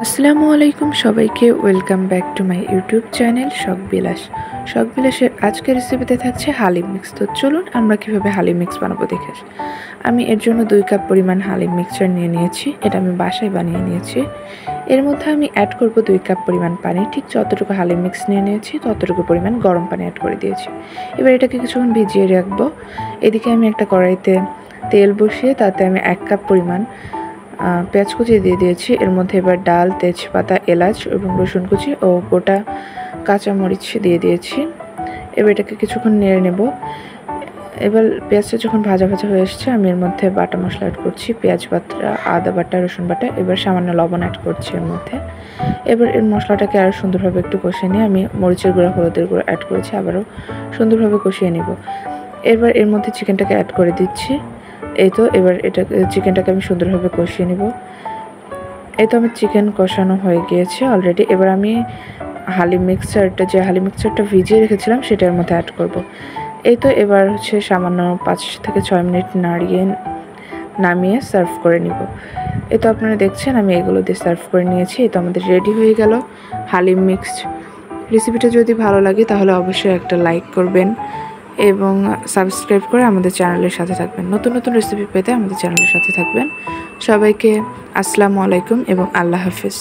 আসসালামু আলাইকুম সবাইকে welcome back to my YouTube channel শখ বিলাস। শখ বিলাসের আজকের রেসিপিতে থাকছে হালিম মিক্স। তো চলুন আমরা কিভাবে হালিম মিক্স বানাবো দেখে আসি। আমি এর জন্য 2 কাপ পরিমাণ হালিম মিক্সচার নিয়ে নিয়েছি। এটা আমি বাসায় বানিয়ে নিয়েছি। এর মধ্যে আমি অ্যাড করব 2 কাপ পরিমাণ পানি। ঠিক যতটুকু হালিম মিক্স নিয়ে নিয়েছি ততটুকু পরিমাণ গরম পানি অ্যাড করে দিয়েছি। এবার এটাকে কিছুক্ষণ ভিজিয়ে রাখবো। এদিকে আমি একটা কড়াইতে তেল বসিয়ে তাতে আমি 1 কাপ পরিমাণ পেঁয়াজ কুচি দিয়ে দিয়েছি। এর মধ্যে এবার ডাল, তেজপাতা, এলাচ এবং রসুন কুচি ও গোটা কাঁচামরিচ দিয়ে দিয়েছি। এবার এটাকে কিছুক্ষণ নেড়ে নেব। এবার পেঁয়াজটা যখন ভাজা ভাজা হয়ে এসছে আমি এর মধ্যে বাটা মশলা অ্যাড করছি, পেঁয়াজ বাটা, আদা বাটা, রসুন বাটা। এবার সামান্য লবণ অ্যাড করছি এর মধ্যে। এবার এর মশলাটাকে আরও সুন্দরভাবে একটু কষিয়ে নিয়ে আমি মরিচের গুঁড়া, হলুদের গুঁড়া অ্যাড করেছি, আবারও সুন্দরভাবে কষিয়ে নেব। এবার এর মধ্যে চিকেনটাকে অ্যাড করে দিচ্ছি। এই তো এবার চিকেনটাকে আমি সুন্দরভাবে কষিয়ে নেব। এই তো আমার চিকেন কষানো হয়ে গিয়েছে অলরেডি। এবার আমি হালিম মিক্সচারটা ভিজিয়ে রেখেছিলাম সেটার মধ্যে অ্যাড করব। এই তো এবার সামান্য 5 থেকে 6 মিনিট নামিয়ে সার্ভ করে নিব। এই তো আপনারা দেখছেন আমি এগুলো দিয়ে সার্ভ করে নিয়েছি। এই তো আমাদের রেডি হয়ে গেল হালিম মিক্সড। রেসিপিটা যদি ভালো লাগে তাহলে অবশ্যই একটা লাইক করবেন এবং সাবস্ক্রাইব করে আমাদের চ্যানেলের সাথে থাকবেন। নতুন নতুন রেসিপি পেতে আমাদের চ্যানেলের সাথে থাকবেন। সবাইকে আসসালামু আলাইকুম এবং আল্লাহ হাফেজ।